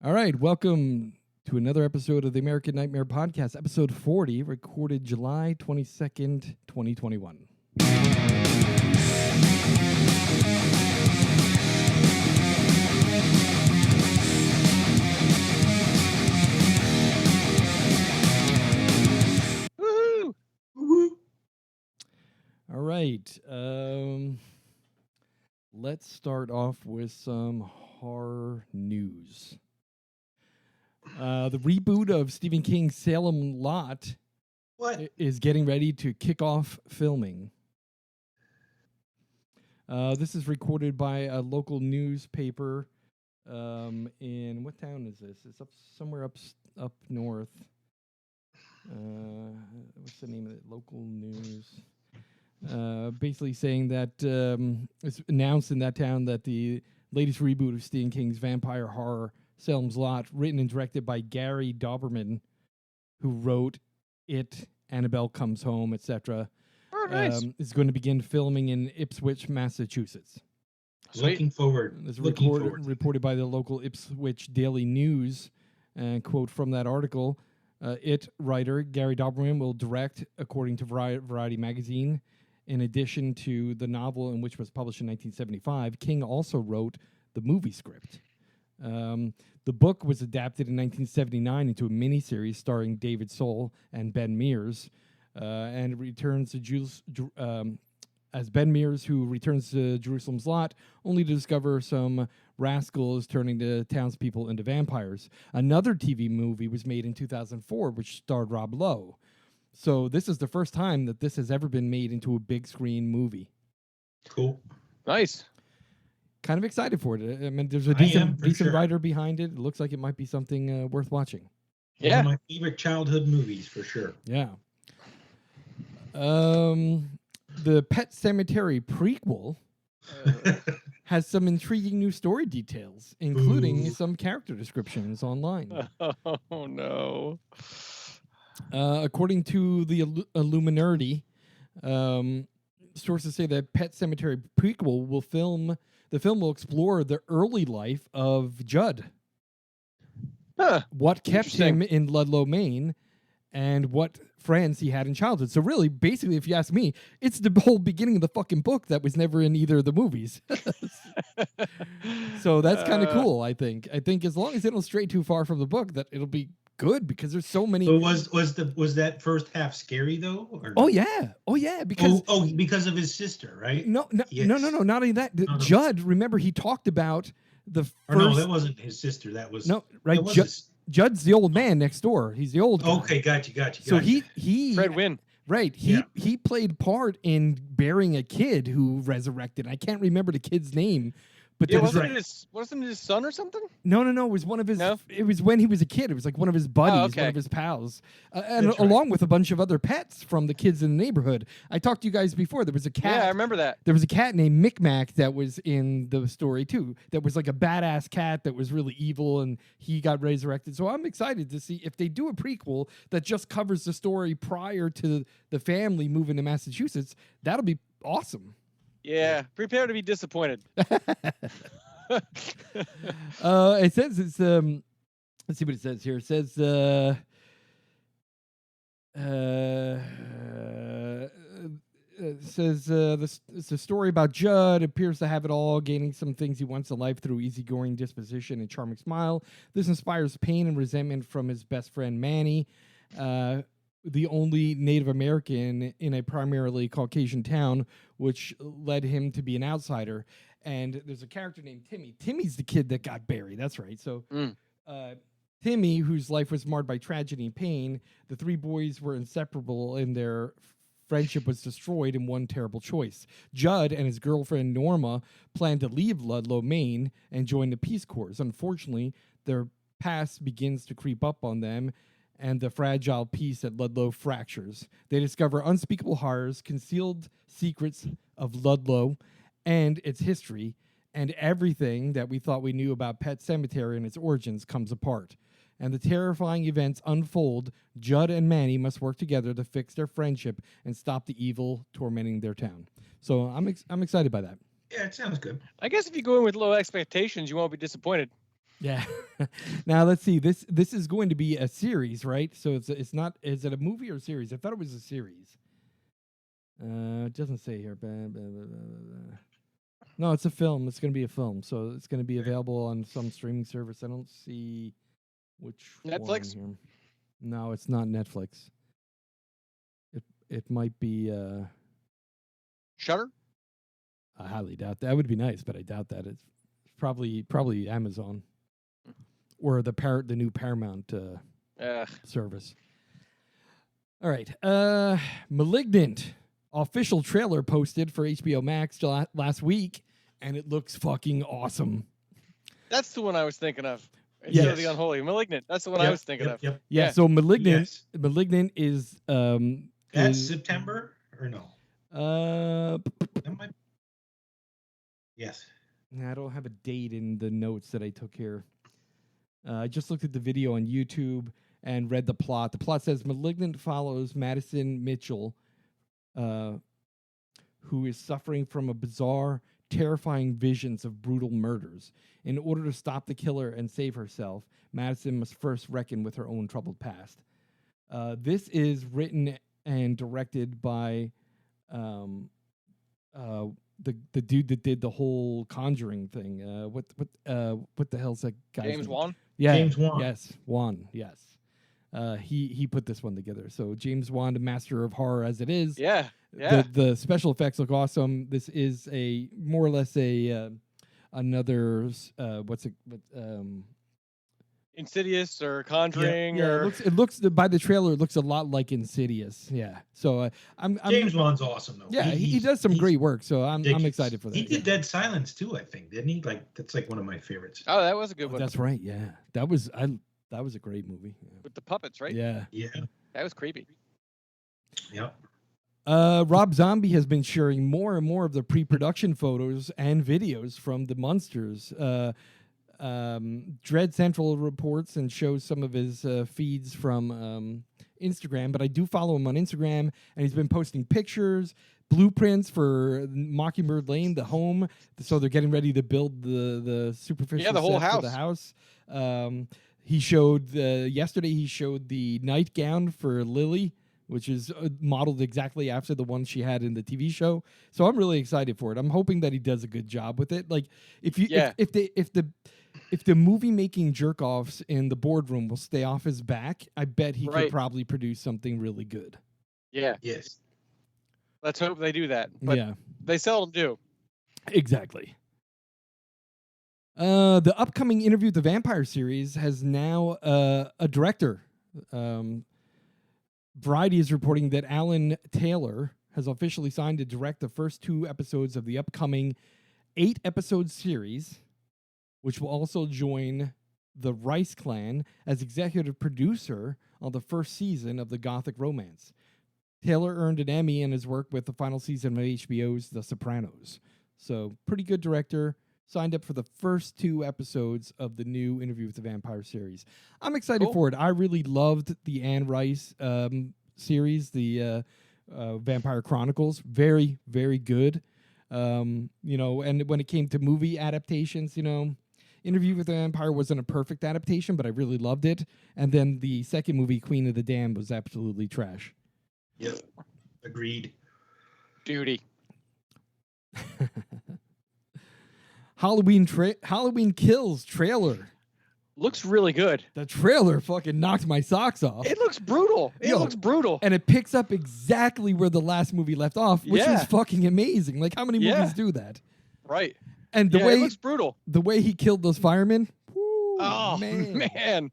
All right, welcome to another episode of the American Nightmare Podcast, episode 40, recorded July 22nd, 2021. Woohoo! Woo-woo. All right, let's start off with some horror news. The reboot of Stephen King's Salem Lot What? is getting ready to kick off filming. This is recorded by a local newspaper in what town is this? It's up somewhere up north. What's the name of it? Local news. Basically saying that it's announced in that town that the latest reboot of Stephen King's vampire horror Salem's Lot, written and directed by Gary Doberman, who wrote It, Annabelle Comes Home, etc., Oh, nice. is going to begin filming in Ipswich, Massachusetts. Looking forward. This is Looking forward. reported by the local Ipswich Daily News. And quote from that article, It writer Gary Doberman will direct, according to Variety magazine. In addition to the novel, in which was published in 1975, King also wrote the movie script. The book was adapted in 1979 into a miniseries starring David Soul and Ben Mears, and it returns to as Ben Mears, who returns to Jerusalem's Lot, only to discover some rascals turning the townspeople into vampires. Another TV movie was made in 2004, which starred Rob Lowe. So this is the first time that this has ever been made into a big screen movie. Cool. Nice. Kind of excited for it. I mean, there's a I am, decent for sure. writer behind it. It looks like it might be something worth watching. One Yeah. of my favorite childhood movies, for sure. Yeah. The Pet Sematary prequel has some intriguing new story details, including Ooh. some character descriptions online. Oh no. According to the Illuminati, sources say that Pet Sematary prequel the film will explore the early life of Judd, Huh. what kept Interesting. him in Ludlow, Maine, and what friends he had in childhood. So really, basically, if you ask me, it's the whole beginning of the fucking book that was never in either of the movies. So that's kind of cool, I think. I think as long as they don't stray too far from the book, that it'll be good, because there's so many. So was that first half scary though? Or Oh yeah, because because of his sister, right? no, Yes. not only that. No. Judd, remember, he talked about the Or no, first. that wasn't his sister. That was No, right. that was Judd's the old man next door. He's the old guy. okay, gotcha. So he Fred Wynn. right. He played part in burying a kid who resurrected. I can't remember the kid's name, but Yeah, there was wasn't it his son or something? no. It was one of his. No? It was when he was a kid. It was like one of his buddies, okay. one of his pals, and That's right. along with a bunch of other pets from the kids in the neighborhood. I talked to you guys before. There was a cat. Yeah, I remember that. There was a cat named Micmac that was in the story too. That was like a badass cat that was really evil, and he got resurrected. So I'm excited to see if they do a prequel that just covers the story prior to the family moving to Massachusetts. That'll be awesome. Yeah. Prepare to be disappointed. It says it's let's see what it says here. It says it's a story about Judd. Appears to have it all, gaining some things he wants in life through easygoing disposition and charming smile. This inspires pain and resentment from his best friend Manny, the only Native American in a primarily Caucasian town, which led him to be an outsider. And there's a character named Timmy. Timmy's the kid that got buried. That's right. So Timmy, whose life was marred by tragedy and pain, the three boys were inseparable, and their friendship was destroyed in one terrible choice. Judd and his girlfriend Norma planned to leave Ludlow, Maine, and join the Peace Corps. Unfortunately, their past begins to creep up on them, and the fragile peace at Ludlow fractures. They discover unspeakable horrors, concealed secrets of Ludlow and its history, and everything that we thought we knew about Pet Sematary and its origins comes apart. And the terrifying events unfold. Judd and Manny must work together to fix their friendship and stop the evil tormenting their town. So I'm excited by that. Yeah, it sounds good. I guess if you go in with low expectations, you won't be disappointed. Yeah. Now let's see. This is going to be a series, right? So it's not. Is it a movie or a series? I thought it was a series. It doesn't say here. No, it's a film. It's going to be a film. So it's going to be available on some streaming service. I don't see which Netflix? one here. No, it's not Netflix. It might be. Shutter? I highly doubt that. Would be nice, but I doubt that. It's probably Amazon or the new Paramount service. All right. Malignant official trailer posted for HBO Max last week, and it looks fucking awesome. That's the one I was thinking of. Instead of the Unholy. Malignant. That's the one I was thinking of. Yep. Yeah. So Malignant is That's September or no? That might. Yes. I don't have a date in the notes that I took here. I just looked at the video on YouTube and read the plot. The plot says Malignant follows Madison Mitchell, who is suffering from a bizarre, terrifying visions of brutal murders. In order to stop the killer and save herself, Madison must first reckon with her own troubled past. This is written and directed by the dude that did the whole Conjuring thing. What the hell's that guy? James Wan? Yeah, James Wan. Yes, Wan. Yes. He put this one together. So James Wan, the master of horror as it is. Yeah. Yeah. The special effects look awesome. This is a more or less a another Insidious or Conjuring yeah, or it looks by the trailer it looks a lot like Insidious. Yeah. So I'm James Wan's awesome though. Yeah, he does some great work. So I'm excited for that. He did Dead Silence too, I think, didn't he? Like that's like one of my favorites. Oh, that was a good one. That's right. Yeah. That was a great movie. Yeah. With the puppets, right? Yeah. Yeah. That was creepy. Yep. Rob Zombie has been sharing more and more of the pre-production photos and videos from the Munsters. Dread Central reports and shows some of his feeds from Instagram, but I do follow him on Instagram, and he's been posting pictures, blueprints for Mockingbird Lane, the home. So they're getting ready to build the superficial the whole set for the house. He showed yesterday. He showed the nightgown for Lily, which is modeled exactly after the one she had in the TV show. So I'm really excited for it. I'm hoping that he does a good job with it. Like if the movie making jerk offs in the boardroom will stay off his back, I bet he could probably produce something really good. Yeah. Yes. Let's hope they do that. But yeah, they seldom do. Exactly. The upcoming Interview with the Vampire series has now a director. Variety is reporting that Alan Taylor has officially signed to direct the first 2 episodes of the upcoming 8-episode series, which will also join the Rice Clan as executive producer on the first season of the Gothic romance. Taylor earned an Emmy in his work with the final season of HBO's The Sopranos. So, pretty good director. Signed up for the first 2 episodes of the new Interview with the Vampire series. I'm excited for it. I really loved the Anne Rice series, the Vampire Chronicles. Very, very good. And when it came to movie adaptations, Interview with the Vampire wasn't a perfect adaptation, but I really loved it. And then the second movie, Queen of the Damned, was absolutely trash. Yep. Agreed. Duty. Halloween Kills trailer. Looks really good. The trailer fucking knocked my socks off. It looks brutal. It looks brutal. And it picks up exactly where the last movie left off, which is fucking amazing. Like, how many movies do that? Right. And the way it looks brutal. The way he killed those firemen. Oh, man.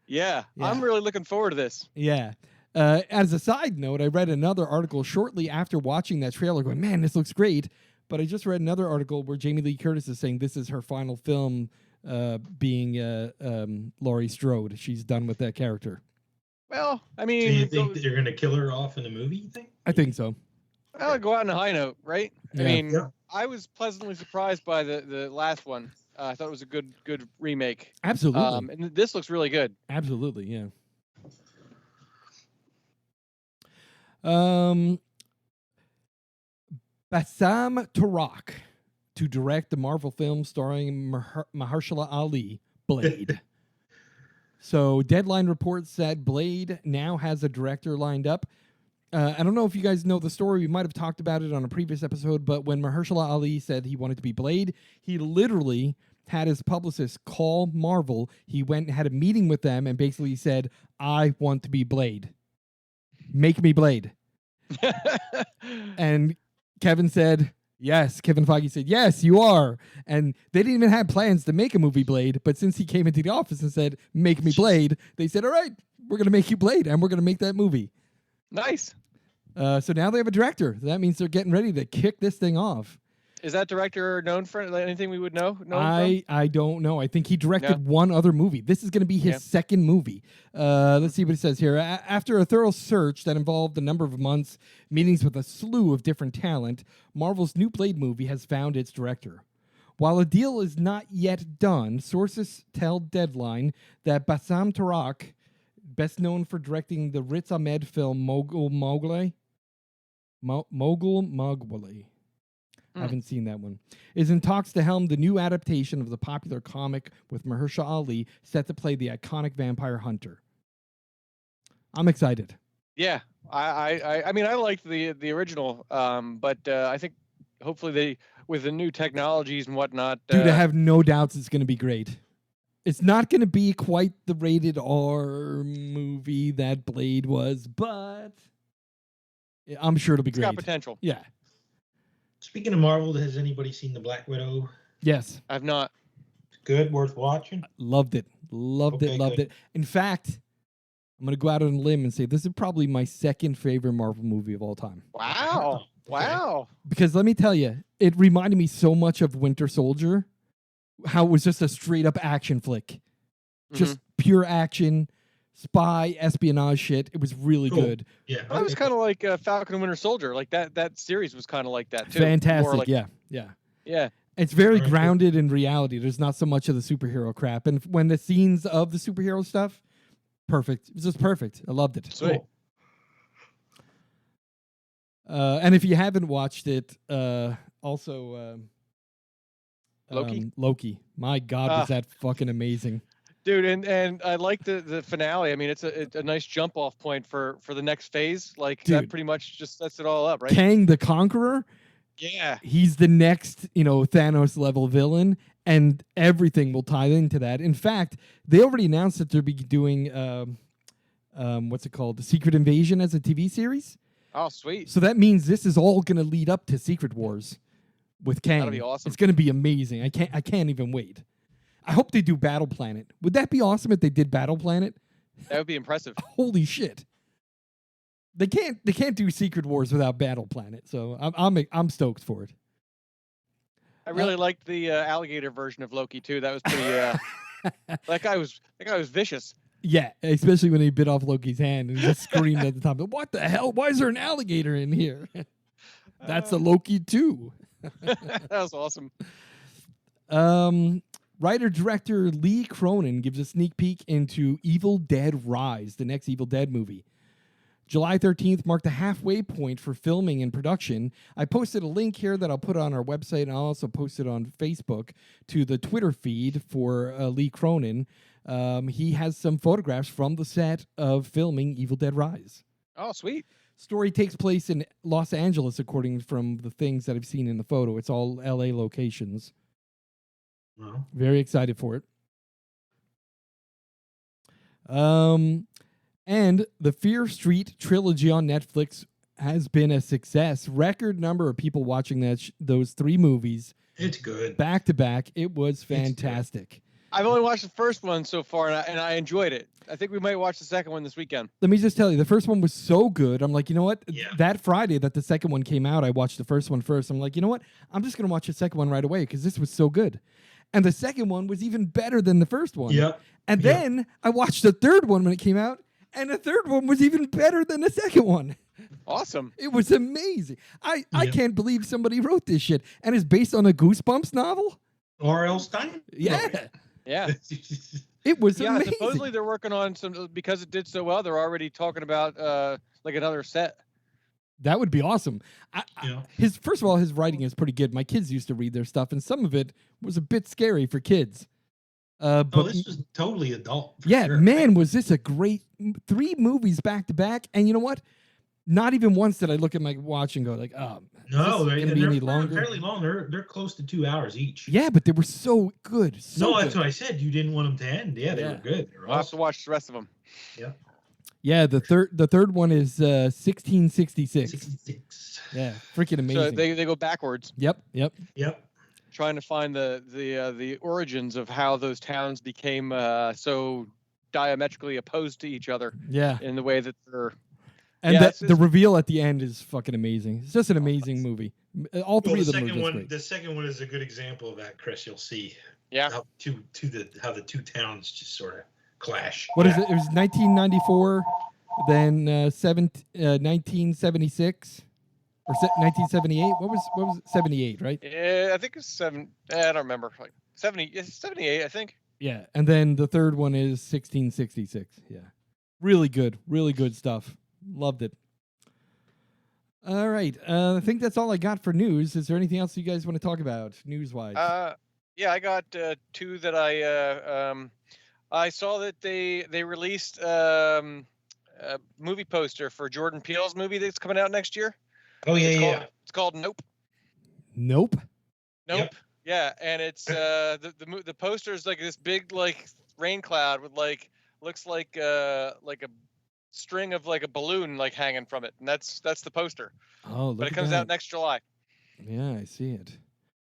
Yeah. I'm really looking forward to this. Yeah. As a side note, I read another article shortly after watching that trailer going, man, this looks great. But I just read another article where Jamie Lee Curtis is saying this is her final film being Laurie Strode. She's done with that character. Well, I mean... Do you think that you're going to kill her off in the movie, you think? I think so. I'll go out on a high note, right? Yeah. I mean, I was pleasantly surprised by the last one. I thought it was a good remake. Absolutely. And this looks really good. Absolutely, yeah. Bassam Tarak to direct the Marvel film starring Mahershala Ali, Blade. So Deadline reports that Blade now has a director lined up. I don't know if you guys know the story. We might have talked about it on a previous episode, but when Mahershala Ali said he wanted to be Blade, he literally had his publicist call Marvel. He went and had a meeting with them and basically said, I want to be Blade. Make me Blade. And Kevin said, yes. Kevin Feige said, yes, you are. And they didn't even have plans to make a movie Blade, but since he came into the office and said, make me Blade, they said, all right, we're going to make you Blade, and we're going to make that movie. Nice. So now they have a director. That means they're getting ready to kick this thing off. Is that director known for anything we would know? I don't know. I think he directed one other movie. This is going to be his second movie. Let's see what it says here. After a thorough search that involved a number of months, meetings with a slew of different talent, Marvel's new Blade movie has found its director. While a deal is not yet done, sources tell Deadline that Bassam Tarak, best known for directing the Riz Ahmed film Mogul Mowgli. I haven't seen that one. Is in talks to helm the new adaptation of the popular comic with Mahershala Ali set to play the iconic vampire hunter. I'm excited. Yeah, I mean, I liked the original, but I think hopefully they, with the new technologies and whatnot. Dude, I have no doubts it's going to be great. It's not going to be quite the rated R movie that Blade was, but I'm sure it'll be great. It's got potential. Yeah. Speaking of Marvel, has anybody seen the Black Widow? Yes. I've not. Good, worth watching? Loved it. Loved it. In fact, I'm going to go out on a limb and say this is probably my second favorite Marvel movie of all time. Wow. Wow. Because let me tell you, it reminded me so much of Winter Soldier, how it was just a straight up action flick. Just pure action, spy, espionage shit. It was really good. Yeah. It was kind of like Falcon and Winter Soldier. Like that series was kind of like that too. Fantastic. Like, yeah. It's very grounded in reality. There's not so much of the superhero crap. And when the scenes of the superhero stuff, perfect. It was just perfect. I loved it. Sweet. And if you haven't watched it, also Loki. My God, was that fucking amazing. Dude, and I like the finale. I mean, it's a nice jump off point for the next phase. Like, dude, that pretty much just sets it all up, right? Kang the Conqueror. Yeah. He's the next, Thanos level villain, and everything will tie into that. In fact, they already announced that they'll be doing what's it called? The Secret Invasion as a TV series. Oh, sweet. So that means this is all going to lead up to Secret Wars with Kang. That'll be awesome. It's going to be amazing. I can't even wait. I hope they do Battle Planet. Would that be awesome if they did Battle Planet? That would be impressive. Holy shit. They can't do Secret Wars without Battle Planet. So I'm stoked for it. I really liked the alligator version of Loki too. That was pretty that guy was vicious. Yeah, especially when he bit off Loki's hand and he just screamed at the top. What the hell? Why is there an alligator in here? That's a Loki too. That was awesome. Writer-director Lee Cronin gives a sneak peek into Evil Dead Rise, the next Evil Dead movie. July 13th marked the halfway point for filming and production. I posted a link here that I'll put on our website, and I'll also post it on Facebook to the Twitter feed for Lee Cronin. He has some photographs from the set of filming Evil Dead Rise. Oh, sweet. Story takes place in Los Angeles, according from the things that I've seen in the photo. It's all L.A. locations. Wow. Very excited for it. And the Fear Street trilogy on Netflix has been a success. Record number of people watching those three movies. It's good. Back to back. It was fantastic. I've only watched the first one so far, and I enjoyed it. I think we might watch the second one this weekend. Let me just tell you, the first one was so good. I'm like, you know what? Yeah. That Friday that the second one came out, I watched the first one first. I'm like, you know what? I'm just going to watch the second one right away because this was so good. And the second one was even better than the first one. Yep. And then I watched the third one when it came out, and the third one was even better than the second one. Awesome. It was amazing. I can't believe somebody wrote this shit. And it's based on a Goosebumps novel? R.L. Stein? Yeah. Yeah. It was yeah, amazing. Supposedly they're working on some, because it did so well, they're already talking about like another set. That would be awesome. First of all, his writing is pretty good. My kids used to read their stuff, and some of it was a bit scary for kids. But this was totally adult. For yeah, sure. man, was this a great 3 movies back to back? And you know what? Not even once did I look at my watch and go like, "Oh, No, is this going to be any longer?" fairly long. They're close to 2 hours each. Yeah, but they were so good. So No, that's good. what I said. You didn't want them to end. Yeah, they were good. They were I'll have to awesome. watch the rest of them. Yeah. Yeah, the third one is 1666. 66. Yeah, freaking amazing. So they go backwards. Yep. Trying to find the origins of how those towns became so diametrically opposed to each other. Yeah. In the way that they're. And Yeah, the reveal at the end is fucking amazing. It's just an amazing movie. All three of them are just great. The second one is a good example of that, Chris. You'll see. Yeah. How the two towns just sort of clash. What is it? It was 1994, then 1976, or 1978. What was it? 78, right? Yeah, I think it's 7. I don't remember. Like 78, I think. Yeah, and then the third one is 1666. Yeah, really good stuff. Loved it. All right, I think that's all I got for news. Is there anything else you guys want to talk about news-wise? Yeah, I got 2 that I saw that they released a movie poster for Jordan Peele's movie that's coming out next year. Oh yeah, It's called Nope. Nope. Yep. Yeah, and it's the poster is like this big like rain cloud with like looks like a string of like a balloon like hanging from it, and that's the poster. Oh, look but it at comes that. out next July. Yeah, I see it.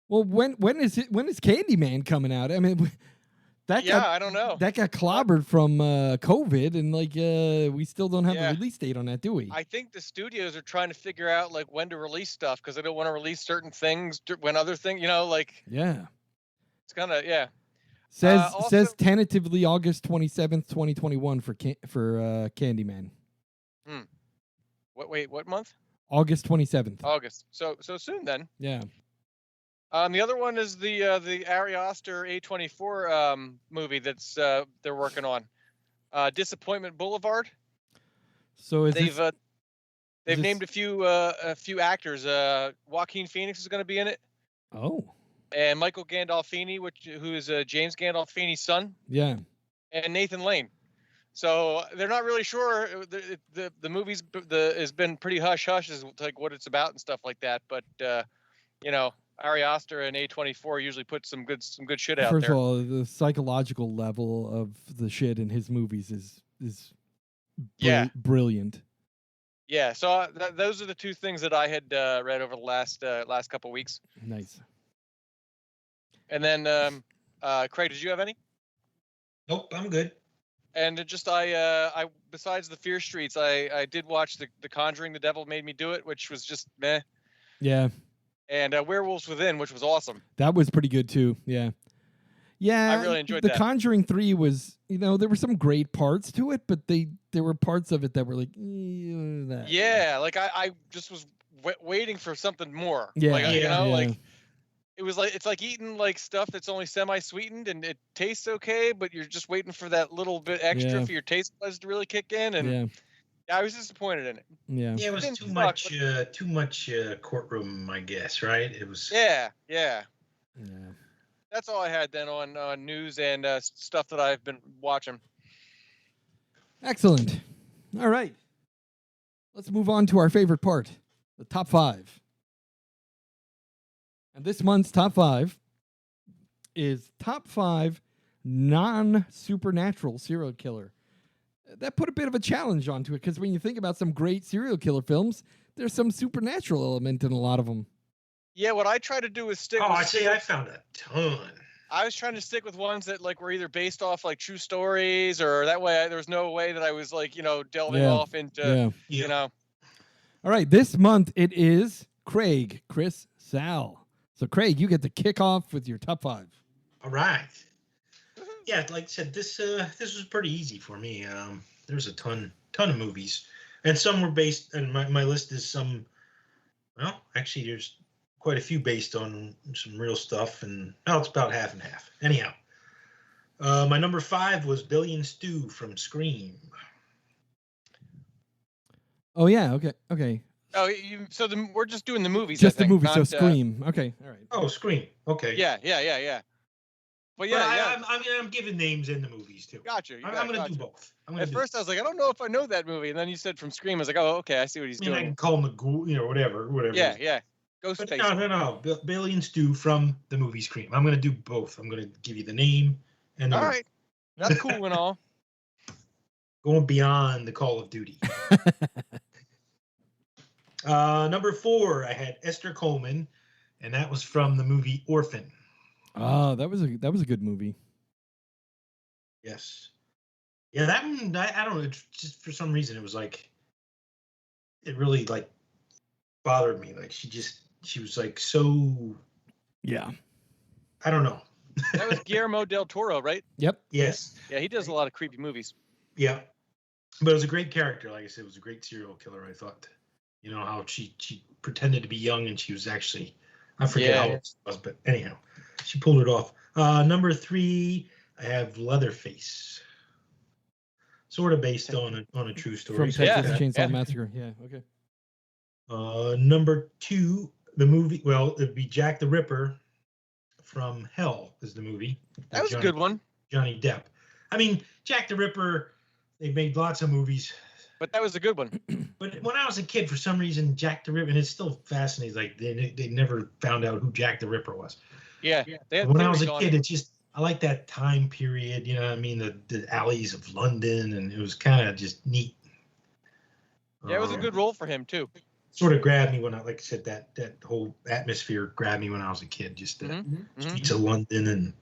Well, when is Candyman coming out? I mean, I don't know. That got clobbered from COVID, and like we still don't have a release date on that, do we? I think the studios are trying to figure out like when to release stuff because they don't want to release certain things when other things, like. Yeah. It's kind of Says tentatively August 27th, 2021 for Candyman. What month? August 27th. August. So soon then. Yeah. The other one is the Ari Aster A24 movie that's they're working on, Disappointment Boulevard. So they've named a few actors. Joaquin Phoenix is going to be in it. Oh. And Michael Gandolfini, who is James Gandolfini's son. Yeah. And Nathan Lane. So they're not really sure. The movie's has been pretty hush hush as like what it's about and stuff like that. But Ari Aster and A24 usually put some good shit out there. First of all, the psychological level of the shit in his movies is brilliant. Yeah, so those are the 2 things that I had read over the last couple weeks. Nice. And then, Craig, did you have any? Nope, I'm good. And I besides the Fear Streets, I did watch the Conjuring, The Devil Made Me Do It, which was just meh. Yeah. And Werewolves Within, which was awesome. That was pretty good too. Yeah. Yeah. I really enjoyed the that. The Conjuring 3 was, there were some great parts to it, but there were parts of it that were like, like I just was waiting for something more. Yeah. Like it's like eating like stuff that's only semi-sweetened and it tastes okay, but you're just waiting for that little bit extra for your taste buds to really kick in. And I was disappointed in it. Yeah. Yeah, it was too much courtroom, I guess, right? It was. Yeah. That's all I had then on news and stuff that I've been watching. Excellent. All right. Let's move on to our favorite part, the top 5. And this month's top 5 is top 5 non-supernatural serial killer. That put a bit of a challenge onto it because when you think about some great serial killer films, there's some supernatural element in a lot of them. Yeah, what I try to do is stick. I found a ton. I was trying to stick with ones that like were either based off like true stories, or that way there was no way that I was like delving off into All right, this month it is Craig, Chris, Sal. So Craig, you get to kick off with your top 5. All right. Yeah, like I said, this was pretty easy for me. There's a ton of movies, and some were based. And my list is some. Well, actually, there's quite a few based on some real stuff, and it's about half and half. Anyhow, my number 5 was Billy and Stu from Scream. Oh yeah, okay. Oh, we're just doing the movies. Just the movie, so Scream. Okay, all right. Oh, Scream. Okay. Yeah. But yeah, I'm giving names in the movies too. Gotcha. I'm going to do both. At first, I was like, I don't know if I know that movie, and then you said from Scream. I was like, oh, okay, I see what he's doing. I can call him a ghoul, whatever. Yeah. But Ghostface. no. Billy and Stu from the movie Scream. I'm going to do both. I'm going to give you the name and the All movie. right, that's cool and all. Going beyond the Call of Duty. Number 4, I had Esther Coleman, and that was from the movie Orphan. Oh, that was a good movie. Yes. Yeah, that one, I don't know, just for some reason it was like, it really like bothered me. Like she was like so, Yeah. I don't know. That was Guillermo del Toro, right? Yep. Yes. Yeah, he does a lot of creepy movies. Yeah. But it was a great character. Like I said, it was a great serial killer, I thought. You know, how she pretended to be young and she was actually, I forget how it was, but anyhow, she pulled it off. Number 3, I have Leatherface. Sort of based on a true story. From Texas Chainsaw Massacre. Yeah, okay. Number 2, the movie, well, it'd be Jack the Ripper from Hell is the movie. That was a good one. Johnny Depp. I mean, Jack the Ripper, they made lots of movies. But that was a good one. But when I was a kid, for some reason, Jack the Ripper, and it's still fascinating, like they never found out who Jack the Ripper was. Yeah. When I was a kid, I like that time period, you know what I mean? The alleys of London, and it was kind of just neat. Yeah, it was a good role for him, too. Sort of grabbed me when I, like I said, that whole atmosphere grabbed me when I was a kid, just the streets of London.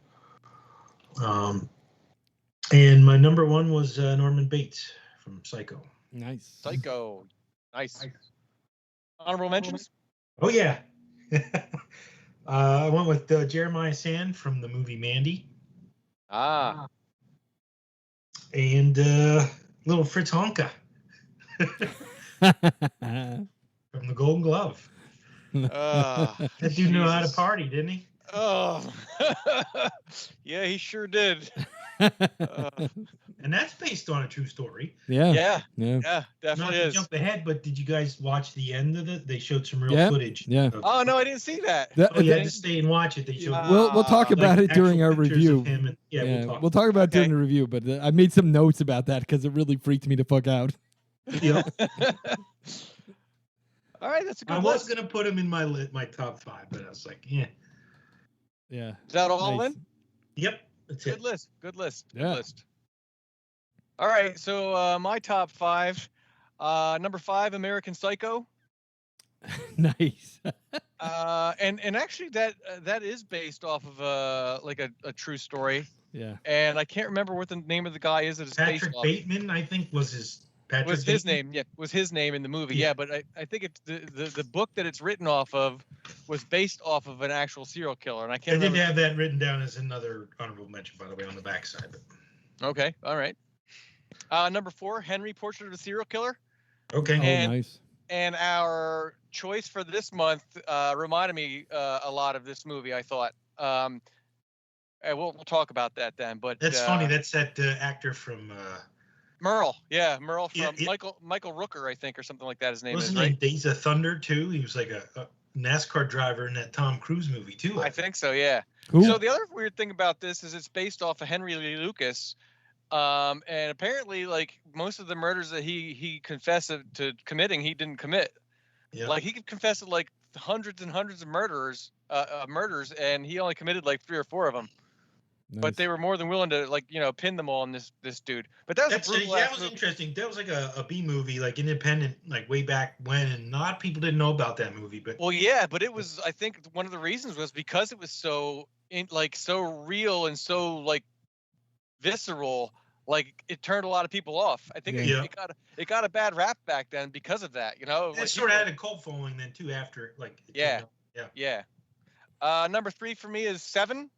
And my number 1 was Norman Bates from Psycho. Nice. Psycho. Nice. Honorable mentions? Oh, yeah. I went with Jeremiah Sand from the movie Mandy. Ah. And little Fritz Honka from the Golden Glove. That dude knew how to party, didn't he? Oh. Yeah, he sure did. And that's based on a true story. Yeah, definitely Not to is. jump ahead, but did you guys watch the end of it? They showed some real footage. Yeah. Oh no, I didn't see that. You had to stay and watch it. They showed. We'll talk about it during our review. We'll talk about it during the review. But I made some notes about that because it really freaked me the fuck out. Yeah. All right, that's a good I list. was gonna put him in my top 5, but I was like, yeah. Yeah. Is that all in? Yep. That's Good it. list. Good list. Yeah. Good list. All right, so my top 5. Number 5, American Psycho. Nice. And actually that is based off of like a true story. Yeah. And I can't remember what the name of the guy is that it's based Patrick off. Bateman, I think, was his. Patrick His Bateman? name. Yeah, was his name in the movie. Yeah, but I think it's the book that it's written off of was based off of an actual serial killer, and I can't. I did remember. have that written down as another honorable mention, by the way, on the backside. Okay. All right. Number 4, Henry, Portrait of a Serial Killer. Okay. And, nice. And our choice for this month reminded me a lot of this movie, I thought. And we'll talk about that then. But that's funny. That's that actor from Merle. Yeah, Merle from Yeah. Michael Rooker, I think, or something like that. His name wasn't is, he right? Days of Thunder too? He was like a NASCAR driver in that Tom Cruise movie too. I think so. Yeah. Who? So the other weird thing about this is it's based off of Henry Lee Lucas. And apparently, like, most of the murders that he confessed to committing, he didn't commit. Yeah. Like, he could confess to like hundreds and hundreds of murders, and he only committed like 3 or 4 of them. Nice. But they were more than willing to, like, pin them all on this dude. But that was that was interesting. That was like a B movie, like independent, like way back when, and a lot of people didn't know about that movie. But well, yeah, but it was. I think one of the reasons was because it was so so real and so like visceral. Like, it turned a lot of people off. I think it got a bad rap back then because of that. It like sort of had a cult following then too. After like yeah. Number 3 for me is 7.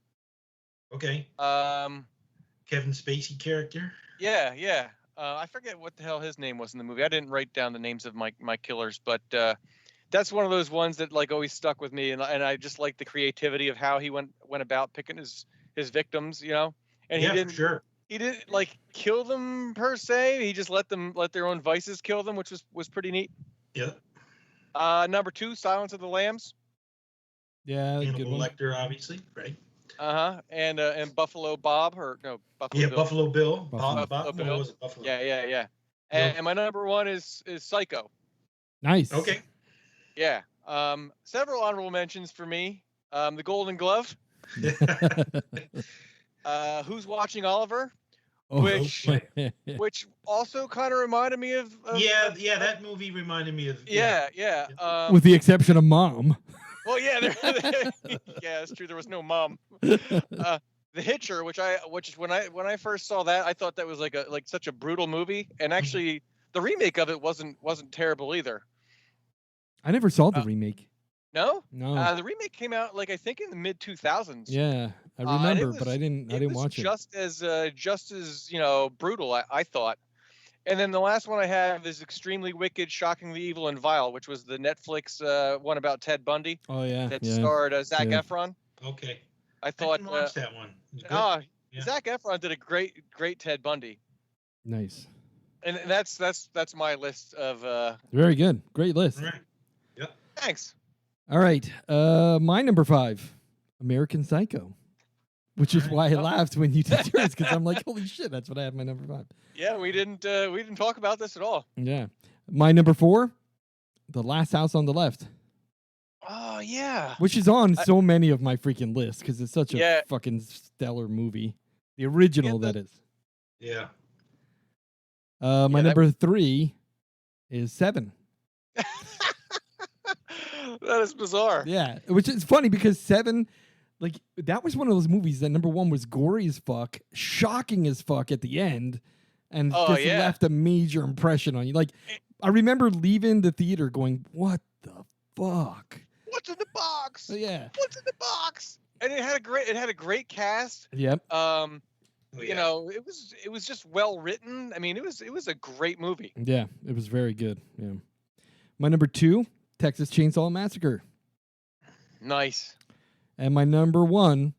Okay. Kevin Spacey character. Yeah. I forget what the hell his name was in the movie. I didn't write down the names of my killers, but that's one of those ones that like always stuck with me, and I just like the creativity of how he went about picking his victims, And he didn't. For sure. He didn't like kill them per se. He just let their own vices kill them, which was pretty neat. Yeah. Number 2, Silence of the Lambs. Yeah. Hannibal Lecter, obviously, right? And Buffalo Bob or no Buffalo Yeah, Bill. Buffalo Bill. Buffalo Bob, Bill. what was it? Buffalo. Yeah. Yep. And my number one is Psycho. Nice. Okay. Yeah. Several honorable mentions for me. The Golden Glove. Who's Watching Oliver? Oh, Which also kind of reminded me of that movie reminded me of yeah. with the exception of Mom. Well, yeah, yeah, it's true. There was no mom. The Hitcher, which when I first saw that, I thought that was like such a brutal movie, and actually the remake of it wasn't terrible either. I never saw the remake. No, no. The remake came out I think in the mid 2000s. Yeah, I remember, but I didn't watch it. Just as brutal, I thought. And then the last one I have is Extremely Wicked, Shockingly Evil, and Vile, which was the Netflix one about Ted Bundy. Oh yeah, that starred Zac Efron. Okay. I thought. I didn't watch that one. Zac Efron did a great Ted Bundy. Nice. And that's my list of. Very good, great list. All right. Yep. Thanks. All right, my number 5, American Psycho, which is why I laughed when you did yours, because I'm like, holy shit, that's what I had my number 5. Yeah, we didn't talk about this at all. Yeah, my number 4, The Last House on the Left. Oh yeah, which is on so many of my freaking lists because it's such a fucking stellar movie. The original, that is. Yeah. My number 3 is 7. That is bizarre. Yeah, which is funny because 7, that was one of those movies that number 1 was gory as fuck, shocking as fuck at the end, and just left a major impression on you. I remember leaving the theater going, "What the fuck? What's in the box? Yeah, what's in the box?" And it had a great cast. Yep. You know, it was just well written. I mean, it was a great movie. Yeah, it was very good. Yeah. My number 2, Texas Chainsaw Massacre. Nice. And my number 1,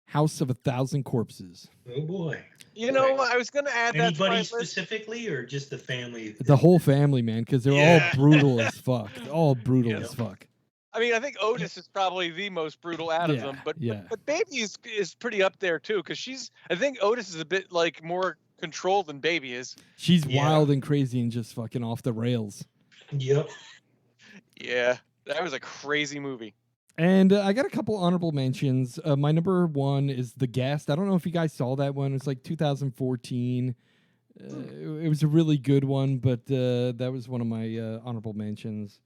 House of 1,000 Corpses. Oh boy. You know, I was going to add that. Anybody specifically, or just the family? The whole family, man, because they're all brutal as fuck. All brutal as fuck. I mean, I think Otis is probably the most brutal out of them, but Baby is pretty up there too, because I think Otis is a bit more controlled than Baby is. She's wild and crazy and just fucking off the rails. Yep. Yeah, that was a crazy movie. And I got a couple honorable mentions. My number 1 is The Guest. I don't know if you guys saw that one. It was 2014. It was a really good one, but that was one of my honorable mentions.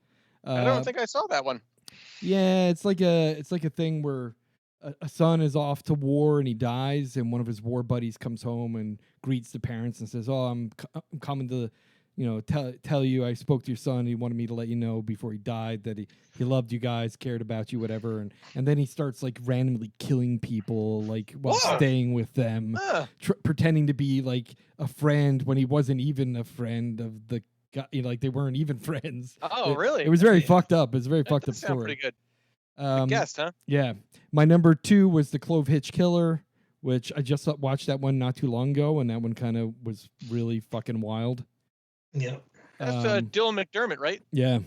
I don't think I saw that one. Yeah, it's like a thing where a son is off to war and he dies, and one of his war buddies comes home and greets the parents and says, "Oh, I'm coming to, tell you I spoke to your son. He wanted me to let you know before he died that he loved you guys, cared about you, whatever." And then he starts randomly killing people while staying with them, pretending to be a friend when he wasn't even a friend of the guy. They weren't even friends. Oh, really? It was very fucked up. It's a very fucked up story. Pretty good. Good guess, huh? Yeah. My number 2 was The Clove Hitch Killer, which I just watched that one not too long ago, and that one kind of was really fucking wild. Yeah. That's Dylan McDermott, right? Yeah.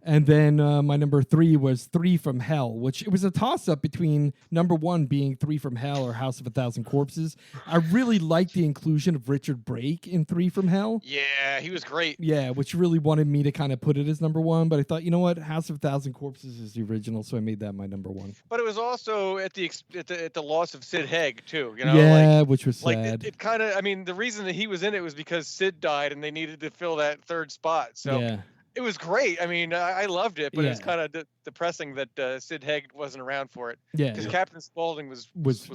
And then my number 3 was 3 from Hell, which it was a toss-up between number 1 being 3 from Hell or House of 1,000 Corpses. I really liked the inclusion of Richard Brake in 3 from Hell. Yeah, he was great. Yeah, which really wanted me to kind of put it as number 1, but I thought, you know what, House of 1,000 Corpses is the original, so I made that my number 1. But it was also at the loss of Sid Haig too. Yeah, which was sad. It kind of. I mean, the reason that he was in it was because Sid died, and they needed to fill that third spot. So. Yeah. It was great. I mean, I loved it, but it was kind of depressing that Sid Haig wasn't around for it. Yeah, because Captain Spaulding was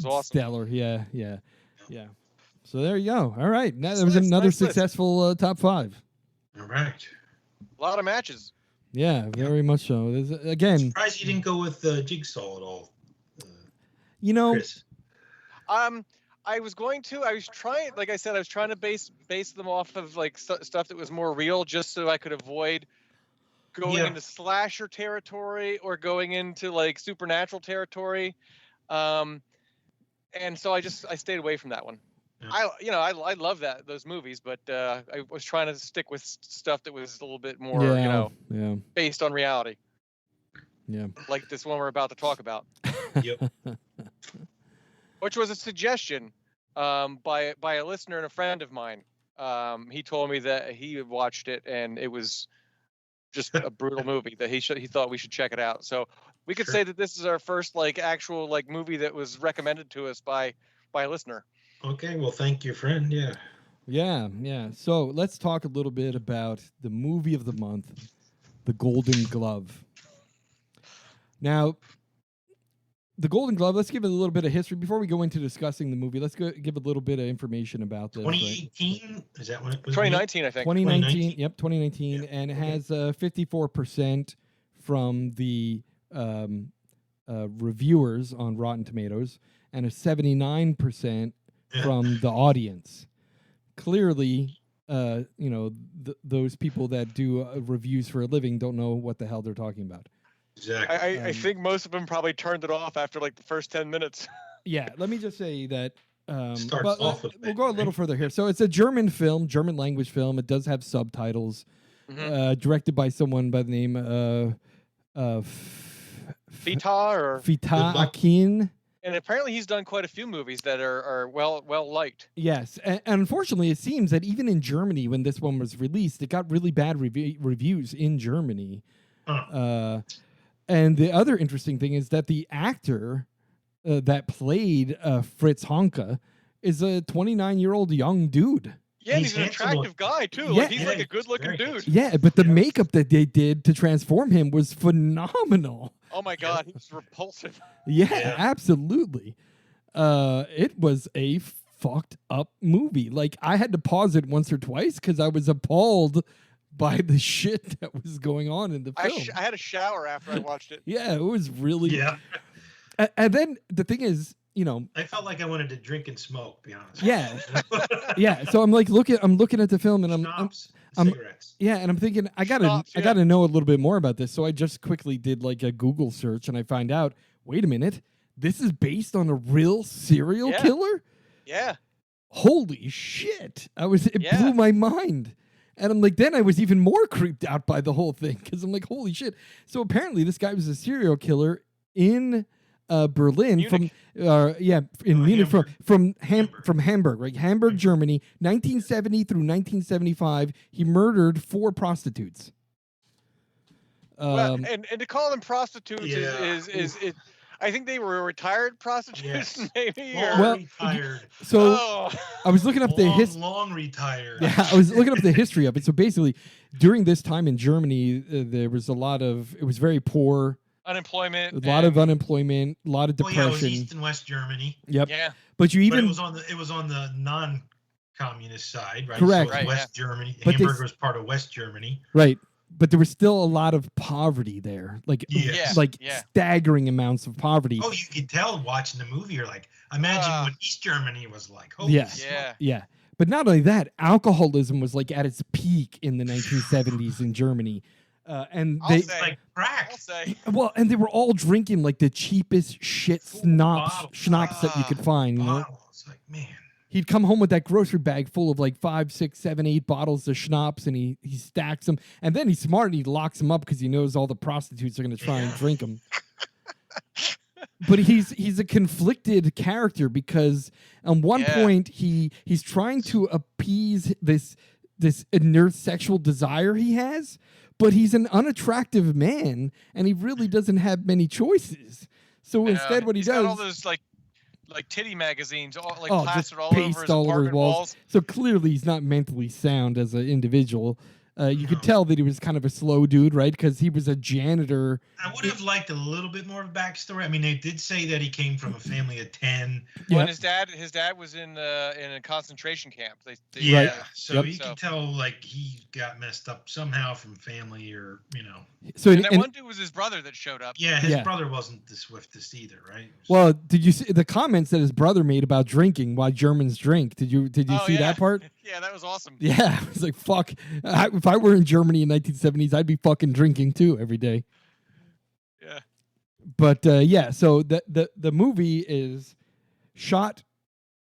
awesome. Stellar. Yeah. So there you go. All right, that was another successful top 5. All right. A lot of matches. Yeah, very much so. Again, I'm surprised you didn't go with Jigsaw at all. Chris. I was going to. I was trying. Like I said, I was trying to base them off of stuff that was more real, just so I could avoid going into slasher territory or going into supernatural territory. And so I stayed away from that one. Yeah. I love those movies, but I was trying to stick with stuff that was a little bit more, based on reality. Yeah. Like this one we're about to talk about. Yep. which was a suggestion by a listener and a friend of mine. He told me that he had watched it and it was just a brutal movie that he thought we should check it out. So we could say that this is our first like actual like movie that was recommended to us by a listener. Okay, well, thank your friend. Yeah. Yeah. So let's talk a little bit about the movie of the month, The Golden Glove. Now, The Golden Glove, let's give it a little bit of history. Before we go into discussing the movie, let's give a little bit of information about this. 2018? Right? Is that when it was? 2019, I think. 2019, yep, 2019. Yeah. And it has 54% from the reviewers on Rotten Tomatoes and a 79% from the audience. Clearly, those people that do reviews for a living don't know what the hell they're talking about. Exactly. I think most of them probably turned it off after like the first 10 minutes. Yeah, let me just say that. We'll go a little further here. So it's a German film, German language film. It does have subtitles. Directed by someone by the name Fita Akin. And apparently he's done quite a few movies that are well liked. Yes, and unfortunately, it seems that even in Germany, when this one was released, it got really bad reviews in Germany. And the other interesting thing is that the actor that played Fritz Honka is a 29-year-old young dude. Yeah, he's an attractive guy too. Yeah. Like, he's like a good-looking dude. Yeah, but the makeup that they did to transform him was phenomenal. Oh my God, he's repulsive. Yeah, absolutely. It was a fucked up movie. Like, I had to pause it once or twice because I was appalled by the shit that was going on in the film. I had a shower after I watched it. Yeah, it was really. Yeah. And then the thing is, I felt like I wanted to drink and smoke. Be honest. Yeah. Yeah. So I'm looking at the film and I'm cigarettes. Yeah, and I'm thinking I gotta know a little bit more about this. So I just quickly did like a Google search and I find out, wait a minute, this is based on a real serial killer? Yeah. Holy shit. It blew my mind. And I'm like, then I was even more creeped out by the whole thing because I'm like, holy shit. So apparently this guy was a serial killer in Berlin, Munich. Munich, from Hamburg, right? Hamburg, Germany, 1970 through 1975. He murdered 4 prostitutes. And to call them prostitutes is I think they were retired prostitutes, maybe. Retired. So I was looking up the history. Long retired. Yeah, I was looking up the history of it. So basically, during this time in Germany, there was it was very poor. Unemployment. A lot of unemployment, a lot of depression. It was East and West Germany. Yep. Yeah. But it was on the non-communist side, right? Correct. So right, West Germany. But Hamburg was part of West Germany. Right. But there was still a lot of poverty there, staggering amounts of poverty. Oh, you could tell watching the movie. You're like, imagine what East Germany was like. Yeah. But not only that, alcoholism was like at its peak in the 1970s in Germany. And they like crack. I'll say. Well, and they were all drinking like the cheapest shit schnapps that you could find. You know, it's like, man. He'd come home with that grocery bag full of like 5, 6, 7, 8 bottles of schnapps, and he stacks them. And then he's smart and he locks them up because he knows all the prostitutes are going to try and drink them. But he's a conflicted character because on one point he's trying to appease this inert sexual desire he has, but he's an unattractive man and he really doesn't have many choices. So instead, what he does, got all those like titty magazines, plastered all over his all apartment walls. So clearly, he's not mentally sound as an individual. You could tell that he was kind of a slow dude, right? Because he was a janitor. I would have liked a little bit more of a backstory. I mean, they did say that he came from a family of 10. Well, his dad was in a concentration camp. So you can tell like he got messed up somehow from family, or So and that one dude was his brother that showed up. Yeah, his brother wasn't the swiftest either, right? Well, did you see the comments that his brother made about drinking? Why Germans drink? Did you see that part? Yeah, that was awesome. Yeah, I was like, fuck. If I were in Germany in 1970s, I'd be fucking drinking too every day. Yeah. But so the movie is shot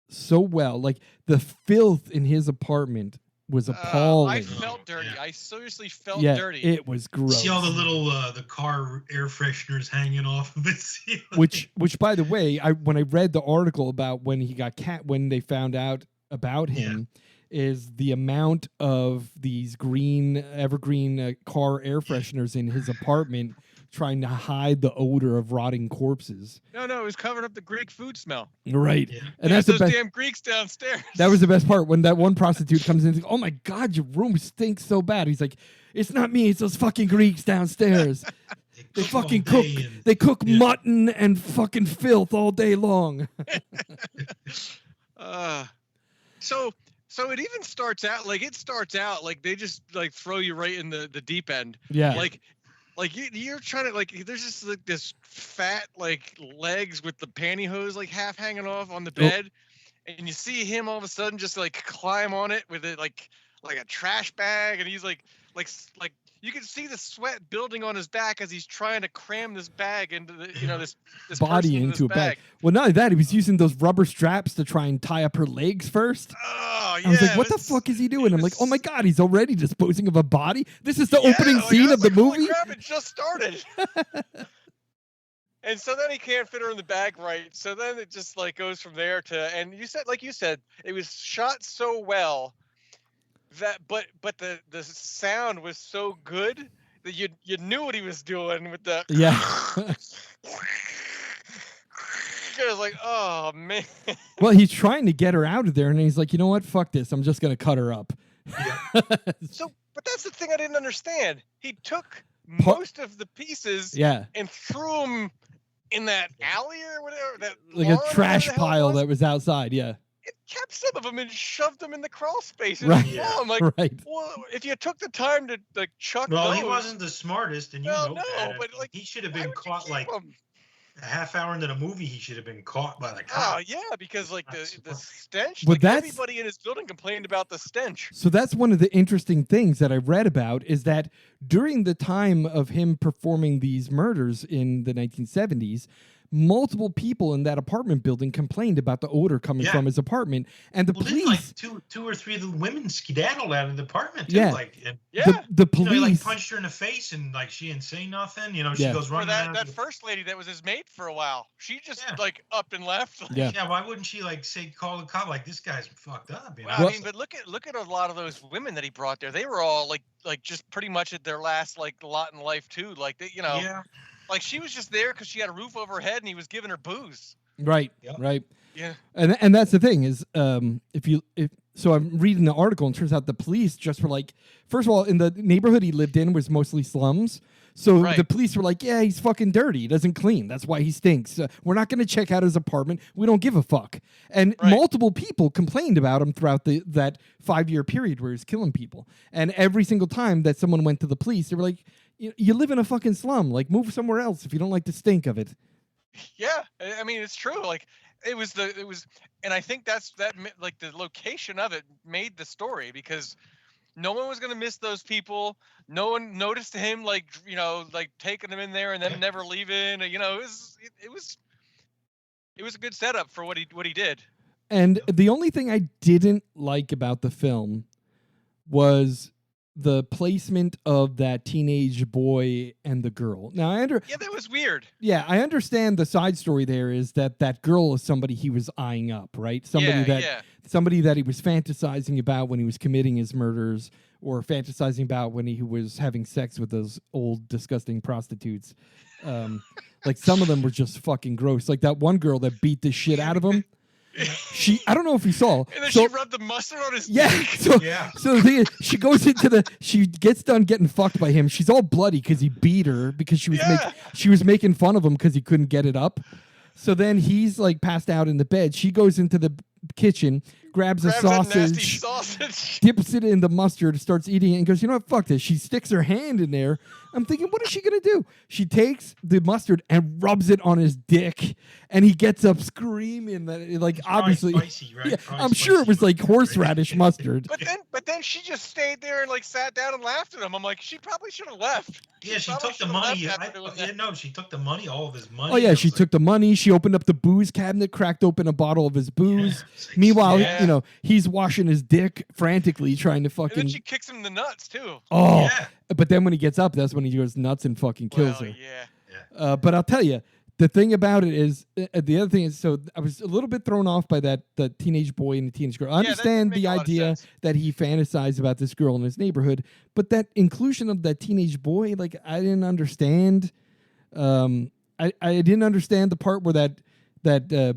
so well. Like the filth in his apartment was appalling. I felt dirty. Yeah. I seriously felt Yeah, dirty. it was gross. See all the little the car air fresheners hanging off of the ceiling. Which by the way, when I read the article about when he got when they found out about him, is the amount of these evergreen car air fresheners in his apartment trying to hide the odor of rotting corpses. No, it was covering up the Greek food smell. Right. Yeah. And that's the those best. damn Greeks downstairs. That was the best part when that one prostitute comes in and says, "Oh my God, your room stinks so bad." He's like, "It's not me, it's those fucking Greeks downstairs. They fucking cook. They cook mutton and fucking filth all day long." So it even starts out like they just like throw you right in the deep end. Yeah. Like you're trying to like there's just like this fat like legs with the pantyhose like half hanging off on the bed, and you see him all of a sudden just like climb on it with it like a trash bag, and he's like you can see the sweat building on his back as he's trying to cram this bag into this body into a bag. Well, not only that, he was using those rubber straps to try and tie up her legs first. Oh, yeah. I was like, what the fuck is he doing? I'm like, oh my God, he's already disposing of a body? This is the opening scene of the movie? Holy crap, it just started. And so then he can't fit her in the bag right. So then it just like goes from there to, and you said, it was shot so well that, but the sound was so good that you knew what he was doing with the. Yeah. I was like, oh man. Well, he's trying to get her out of there, and he's like, you know what? Fuck this. I'm just gonna cut her up. Yeah. But that's the thing I didn't understand. He took most of the pieces, and threw them in that alley or whatever. That like a trash pile that was outside. Yeah. It kept some of them and shoved them in the crawl space. Right. I'm like, well, if you took the time to like chuck those, he wasn't the smartest, and no, but like he should have been caught like a half hour into the movie. He should have been caught by the cops. Oh yeah, because like the stench. But everybody in his building complained about the stench. So that's one of the interesting things that I read about is that during the time of him performing these murders in the 1970s, multiple people in that apartment building complained about the odor coming from his apartment, and the police. Like two or three of the women skedaddled out of the apartment too. Yeah, the police he like punched her in the face, and like she didn't say nothing. She goes running. Or that first lady that was his mate for a while. She just like up and left. Yeah. Why wouldn't she like call the cop? Like, this guy's fucked up. Well, I mean, but look at a lot of those women that he brought there. They were all like just pretty much at their last like lot in life too. Like they, Yeah. Like she was just there because she had a roof over her head and he was giving her booze. Right. Yep. Right. Yeah. And that's the thing is, so I'm reading the article and it turns out the police just were like, first of all, in the neighborhood he lived in was mostly slums. So the police were like, yeah, he's fucking dirty. He doesn't clean. That's why he stinks. We're not going to check out his apartment. We don't give a fuck. And multiple people complained about him throughout that 5-year period where he was killing people. And every single time that someone went to the police, they were like, you live in a fucking slum. Like, move somewhere else if you don't like the stink of it. Yeah, I mean, it's true. Like, it was, and I think that like the location of it made the story because no one was gonna miss those people. No one noticed him, like taking them in there and then never leaving. It was a good setup for what he did. And the only thing I didn't like about the film was the placement of that teenage boy and the girl. Now, yeah, that was weird. Yeah, I understand the side story there is that girl is somebody he was eyeing up, right? Somebody that he was fantasizing about when he was committing his murders, or fantasizing about when he was having sex with those old, disgusting prostitutes. Like, some of them were just fucking gross. Like that one girl that beat the shit out of him. I don't know if you saw. And then she rubbed the mustard on his dick. So she goes into she gets done getting fucked by him. She's all bloody because he beat her because she was making fun of him because he couldn't get it up. So then he's like passed out in the bed. She goes into the kitchen, grabs a sausage, dips it in the mustard, starts eating it, and goes, you know what, fuck this. She sticks her hand in there. I'm thinking, what is she going to do? She takes the mustard and rubs it on his dick, and he gets up screaming that, like, obviously, spicy, right? I'm sure it was like horseradish mustard. But but then she just stayed there and like sat down and laughed at him. I'm like, she probably should have left. Yeah, she probably took the should've left money. after doing that. No, she took the money, all of his money. Oh yeah, I she was took the money. She opened up the booze cabinet, cracked open a bottle of his booze. it's like, Meanwhile, Yeah. you know, he's washing his dick frantically, trying to And fucking. then she kicks him in the nuts too. Oh, yeah, but then when he gets up, that's when he goes nuts and fucking kills Well, her. yeah. But I'll tell you, the thing about it is, the other thing is, so I was a little bit thrown off by the teenage boy and the teenage girl. I Yeah, that didn't understand make the a lot of idea sense. that he fantasized about this girl in his neighborhood, but that inclusion of that teenage boy, like, I didn't understand. I didn't understand the part where that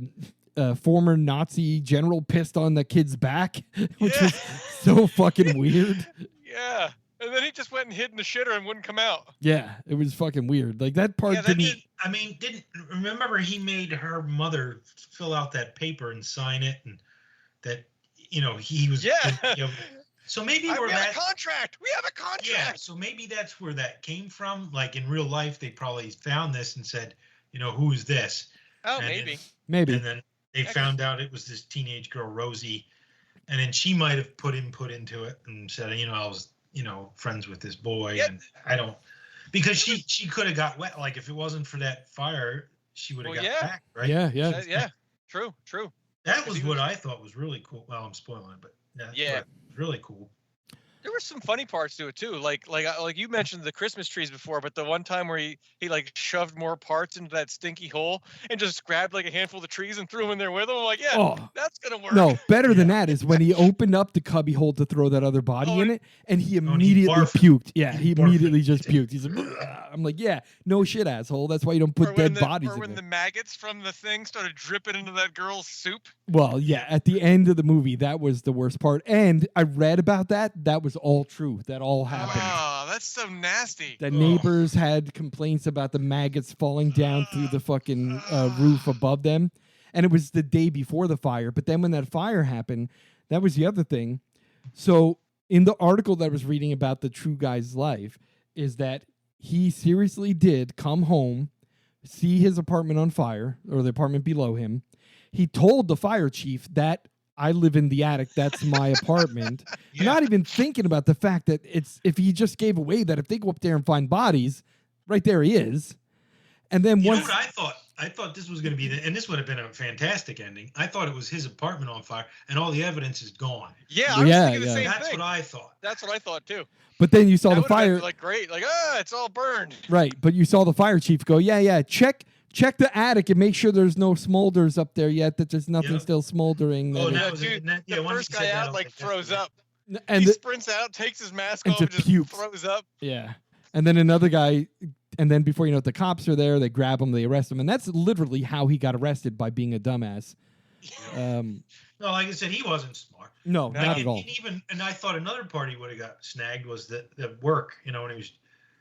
former Nazi general pissed on the kid's back, which Yeah. was so fucking weird. Yeah. And then he just went and hid in the shitter and wouldn't come out. Yeah, it was fucking weird. Like that part Yeah, that didn't. didn't remember he made her mother fill out that paper and sign it, and that he was Yeah. so maybe We where have that a contract. We have a contract. yeah, so maybe that's where that came from. Like in real life, they probably found this and said, who is this? Oh, And maybe. Maybe. And then they found out it was this teenage girl, Rosie, and then she might have put input into it and said, I was, friends with this boy, Yeah. and I don't, because she could have got wet. Like if it wasn't for that fire, she would have Well, got yeah. back, right? Yeah. Yeah. True. That was he what was- I thought was really cool. Well, I'm spoiling it, but Yeah. it was really cool. There were some funny parts to it too. Like you mentioned the Christmas trees before, but the one time where he like shoved more parts into that stinky hole and just grabbed like a handful of the trees and threw them in there with him. I'm like, yeah, Oh. that's gonna work. No, better than that is when he opened up the cubby hole to throw that other body Oh, in it, and he and he immediately barfed. puked. Yeah, He he barfed immediately it. just puked. He's like, "Ugh." I'm like, yeah, no shit, asshole. That's why you don't put Or when dead bodies or in when there. the maggots from the thing started dripping into that girl's soup. Well, yeah, at the end of the movie, that was the worst part. And I read about that. That was all true. That all happened. Oh, that's so nasty. The neighbors had complaints about the maggots falling down through the fucking roof above them. And it was the day before the fire. But then when that fire happened, that was the other thing. So in the article that I was reading about the true guy's life is that he seriously did come home, see his apartment on fire, or the apartment below him. He told the fire chief that I live in the attic. That's my apartment. Yeah. Not even thinking about the fact that it's if he just gave away that if they go up there and find bodies, right there he is. And then You know once what I thought? I thought this was going to be, and this would have been a fantastic ending. I thought it was his apartment on fire, and all the evidence is gone. Yeah, I was Yeah, thinking the yeah. same That's thing. what I thought. That's what I thought too. but then you saw That the would've been, fire like great, like it's all burned. right, but you saw the fire chief go, yeah, check the attic and make sure there's no smolders up there yet, that there's nothing Yeah. still smoldering. Oh, that that it- was Dude, yeah, the once first you said guy that, I out was like that's froze what- up. and He the- sprints out, takes his mask and off, and just just pukes. throws up. yeah. And then another guy, and then before you know it, the cops are there, they grab him, they arrest him, and that's literally how he got arrested, by being a dumbass. No, like I said, he wasn't smart. No, No. not at all. And I thought another part he would have got snagged was the work. When he was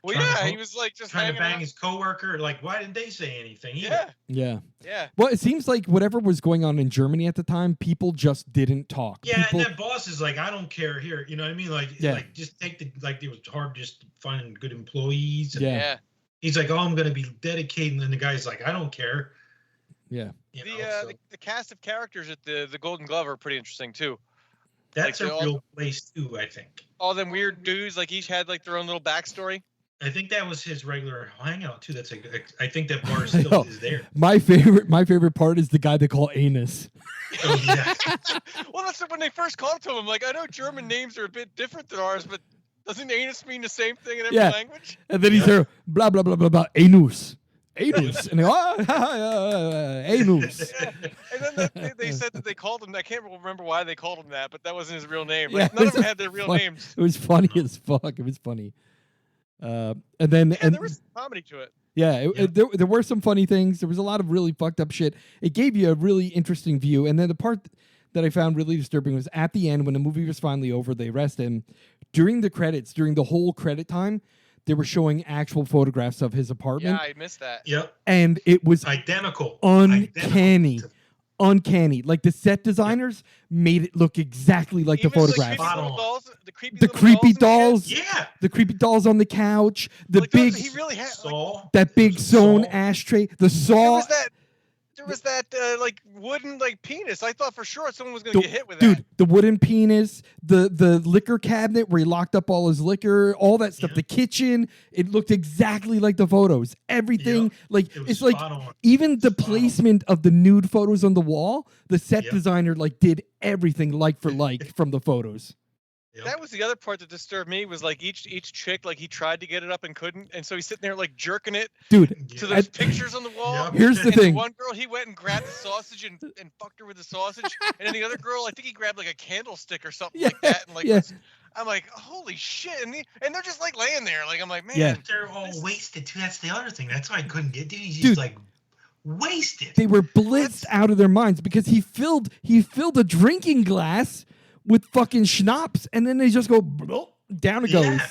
Well, Trying to yeah, ho- he was like just trying to hanging bang out. his coworker. Like, why didn't they say anything? Either? Yeah, Yeah. yeah. Well, it seems like whatever was going on in Germany at the time, people just didn't talk. Yeah, People, and that boss is like, I don't care here. You know what I mean? Like, Yeah. like just take the like. It was hard just finding good employees. And Yeah. Yeah. He's like, oh, I'm going to be dedicated, and then the guy's like, I don't care. yeah. You The, know, so the cast of characters at the Golden Glove are pretty interesting too. that's like a the- real place too. I think. All them weird dudes, like each had like their own little backstory. I think that was his regular hangout too. That's I think that bar I still know. is there. My favorite part is the guy they call Anus. Oh yeah. Well, that's when they first called to him. I'm like, I know German names are a bit different than ours, but doesn't anus mean the same thing in every Yeah. language? And then he's there, blah, blah, blah, blah, blah, Anus. Anus. And they go, Anus. Yeah. And then they said that they called him. I can't remember why they called him that, but that wasn't his real name. Yeah, Like, it none was of them a had their real fun- names. It was funny as fuck. It was funny. And then, Yeah, and there was some comedy to it. yeah, Yeah. there were some funny things. There was a lot of really fucked up shit. It gave you a really interesting view. And then the part that I found really disturbing was at the end when the movie was finally over, they arrest him. During the credits, during the whole credit time, they were showing actual photographs of his apartment. Yeah, I missed that. Yep. And it was Identical. uncanny. Identical Uncanny. Like the set designers made it look exactly like Even the photographs. creepy little Spot on. dolls, the creepy, The little creepy in the dolls, Yeah. the creepy dolls on the couch, the Like big those, he really had. Like, Saw. that big There's a sewn saw. ashtray, the there saw. was that. There was that like wooden like penis. I thought for sure someone was gonna The- get hit with Dude, that. the wooden penis, the liquor cabinet where he locked up all his liquor, all that stuff, Yeah. the kitchen, it looked exactly like the photos. Everything, Yep. like, It was it's like, spot on. even the Spot on. placement of the nude photos on the wall, the set Yep. designer, like, did everything like for like from the photos. Yep. That was the other part that disturbed me was like each chick like he tried to get it up and couldn't, and so he's sitting there like jerking it Dude, to Yeah. those pictures on the wall. Yep. here's the And thing. one girl, he went and grabbed the sausage and fucked her with the sausage. And then the other girl, I think he grabbed like a candlestick or something like that. And like, yeah. I'm like, holy shit. And they're just like laying there. Like, I'm like, man. Yeah. They're all this- wasted too. That's the other thing. That's why I couldn't get. Dude, he's Dude. just like wasted. They were blitzed out of their minds because he filled a drinking glass with fucking schnapps, and then they just go bloop, down it goes. Yeah.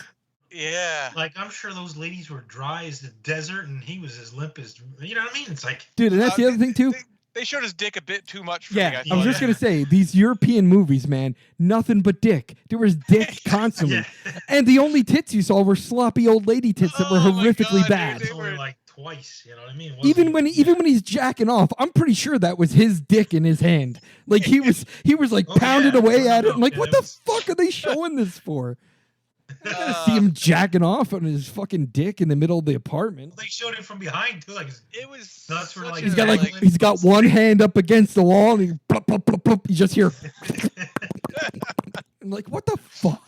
Yeah. Like, I'm sure those ladies were dry as the desert, and he was as limp as, you know what I mean? It's like, Dude, and that's the other thing too. They showed his dick a bit too much for me. Yeah, I I was thought. just gonna say, these European movies, man, nothing but dick. There was dick constantly, yeah. and the only tits you saw were sloppy old lady tits that were Oh my horrifically God, bad. dude, It's they only were- like twice, you know what I mean? It Even wasn't when he's jacking off, I'm pretty sure that was his dick in his hand. Like he was like Oh, pounding yeah. away No, at it. no, I'm like, yeah, what that the was- fuck are they showing this for? I gotta Uh, see him jacking off on his fucking dick in the middle of the apartment. They showed it from behind too, like, It was. Nuts were such like- He's a, got like like- he's got one hand up against the wall, and he plop, plop, plop, plop, you just hear. I'm like, what the fuck?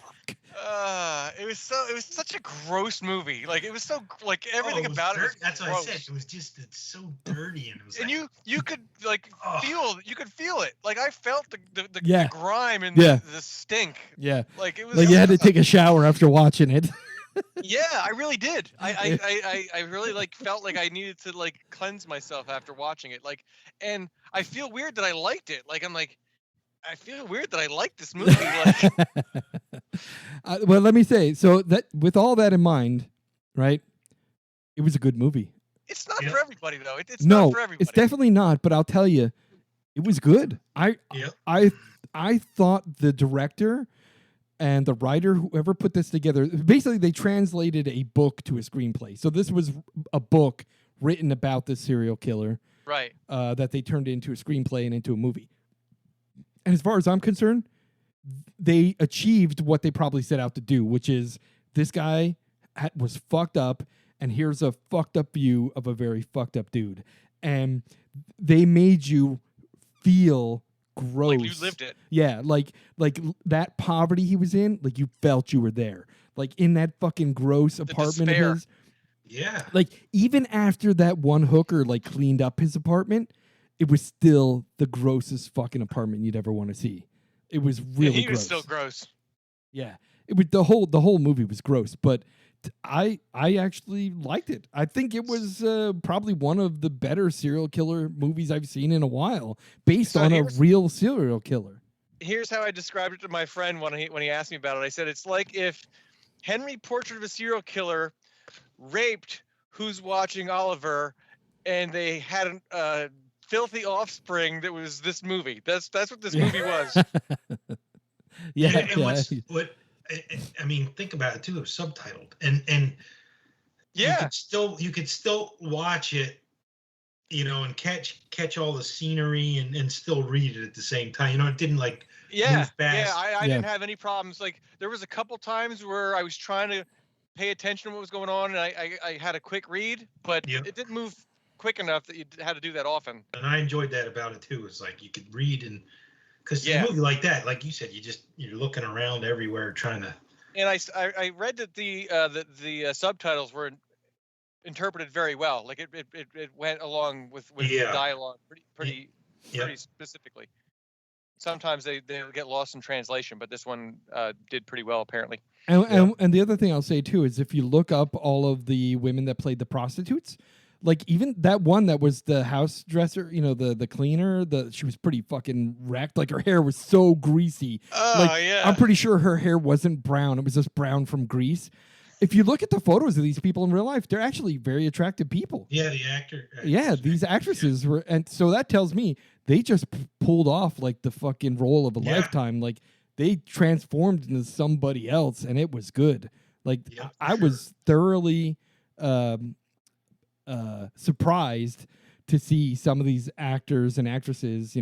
it was such a gross movie. Like it was so like everything it was about it was dirty. That's what gross. I said. It was just, it's so dirty, and it was And like, you could like oh, you could feel it. Like I felt the Yeah. grime and Yeah. the stink. Yeah, Like it was. like you had to take a shower after watching it. Yeah, I really did. I really like felt like I needed to like cleanse myself after watching it. Like, and I feel weird that I liked it. Like I'm like, I feel weird that I liked this movie. Like, Well, let me say, so that with all that in mind, right? It was a good movie. it's not Yeah. for everybody though. It's No, not for everybody. it's definitely not. But I'll tell you, it was good. Yep. I thought the director and the writer, whoever put this together, basically they translated a book to a screenplay. So this was a book written about this serial killer right. that they turned into a screenplay and into a movie. And as far as I'm concerned, they achieved what they probably set out to do, which is this guy was fucked up, and here's a fucked up view of a very fucked up dude. And they made you feel gross. Like you lived it. Yeah, like that poverty he was in, like you felt you were there. Like in that fucking gross apartment despair. of his. yeah. Like even after that one hooker like cleaned up his apartment, it was still the grossest fucking apartment you'd ever want to see. It was really he gross. was still gross. Yeah, it was the whole movie was gross, but I actually liked it. I think it was probably one of the better serial killer movies I've seen in a while, based So on a here's- real serial killer. Here's how I described it to my friend when he asked me about it. I said it's like if Henry Portrait of a Serial Killer raped Who's Watching Oliver, and they had a filthy offspring that was this movie. That's what this movie was. Yeah, And yeah. I mean, think about it too. It was subtitled, and Yeah. you could still watch it, you know, and catch all the scenery and still read it at the same time. You know, it didn't like Yeah, move fast. yeah, I Yeah. didn't have any problems. Like there was a couple times where I was trying to pay attention to what was going on, and I had a quick read, but Yep. it didn't move quick enough that you had to do that often. And I enjoyed that about it too. It's like you could read, and because Yeah. a movie like that, like you said, you're looking around everywhere trying to. And I read that the subtitles were interpreted very well. Like it went along with the Yeah. dialogue pretty Yep. specifically. Sometimes they get lost in translation, but this one did pretty well apparently. And the other thing I'll say too is if you look up all of the women that played the prostitutes, like even that one that was the house dresser, you know, the cleaner, she was pretty fucking wrecked. Like her hair was so greasy. Oh Like, yeah. I'm pretty sure her hair wasn't brown. It was just brown from grease. If you look at the photos of these people in real life, they're actually very attractive people. Yeah, the actor. Yeah, these actresses were, and so that tells me they just pulled off like the fucking role of a Yeah. lifetime. Like they transformed into somebody else, and it was good. Like Yeah, for I sure. was thoroughly surprised to see some of these actors and actresses,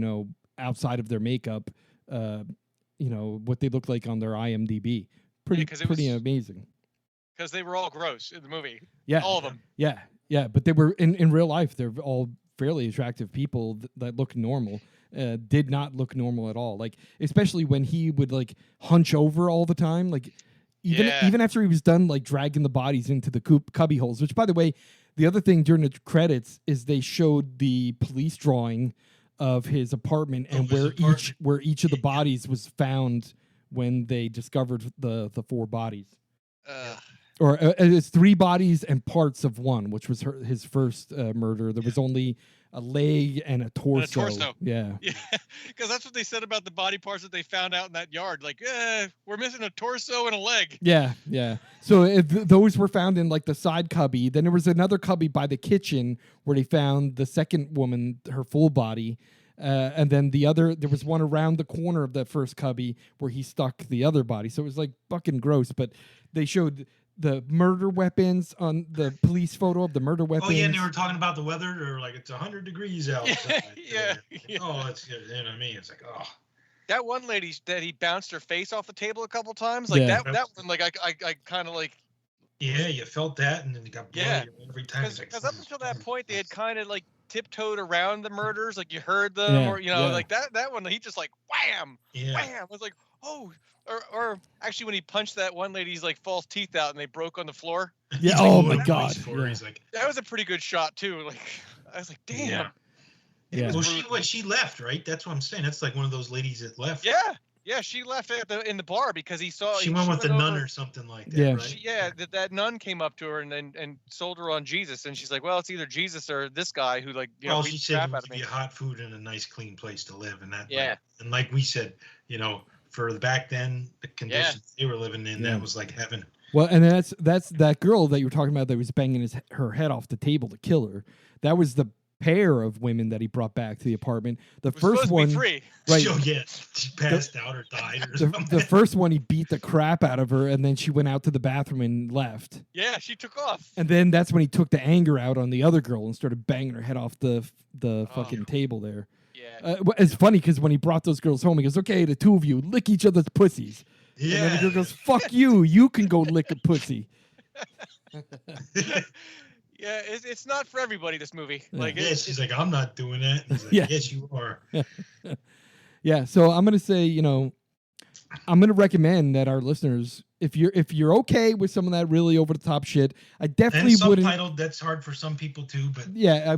outside of their makeup, what they look like on their IMDb. Pretty amazing. Because they were all gross in the movie. Yeah. All of them. Yeah. Yeah. But they were in real life, they're all fairly attractive people that look normal. Did not look normal at all. Like, especially when he would like hunch over all the time. Like, even after he was done like dragging the bodies into the cubby holes, which, by the way, the other thing during the credits is they showed the police drawing of his apartment and where each of the bodies was found when they discovered the 4 bodies. Or it's 3 bodies and parts of one, which was his first murder. There was only a leg and a torso. Yeah. Yeah, because that's what they said about the body parts that they found out in that yard. Like, we're missing a torso and a leg. Yeah, yeah. So those were found in like the side cubby. Then there was another cubby by the kitchen where they found the second woman, her full body. And then there was one around the corner of that first cubby where he stuck the other body. So it was like fucking gross. But they showed the murder weapons on the police photo of the murder weapons. Oh yeah, and they were talking about the weather. They're like, it's 100 degrees outside. Yeah. Oh, it's good. You know what I mean? It's like, oh. That one lady that he bounced her face off the table a couple times, like that one, like I kind of like. Yeah, you felt that, and then you got bloody every time. Because up until that point, they had kind of like tiptoed around the murders, like you heard them, or like that one. He just like wham, wham. I was like, oh. Or actually, when he punched that one lady's like false teeth out and they broke on the floor. Yeah. Oh my god. He's like, that was a pretty good shot too. Like I was like, damn. Yeah. Well, she left, right? That's what I'm saying. That's like one of those ladies that left. Yeah. Yeah, she left in the bar because he saw. She went with the nun or something like that. Yeah. Right? That nun came up to her and sold her on Jesus, and she's like, "Well, it's either Jesus or this guy who like she said would give you hot food and a nice clean place to live, and that. Yeah. And like we said, for the back then, the conditions they were living in, that was like heaven. Well, and that's that girl that you were talking about that was banging her head off the table to kill her. That was the pair of women that he brought back to the apartment. The first one, right? She passed out or died or something. The first one, he beat the crap out of her, and then she went out to the bathroom and left. Yeah, she took off. And then that's when he took the anger out on the other girl and started banging her head off the fucking table there. Yeah. It's funny because when he brought those girls home, he goes, "Okay, the two of you lick each other's pussies." Yeah. And then the girl goes, "Fuck you! You can go lick a pussy." Yeah, it's not for everybody. This movie, she's like, "I'm not doing that." He's like, "Yes, you are." Yeah. So I'm gonna say, I'm gonna recommend that our listeners, if you're okay with some of that really over the top shit, I definitely wouldn't. Subtitled, that's hard for some people too, but yeah,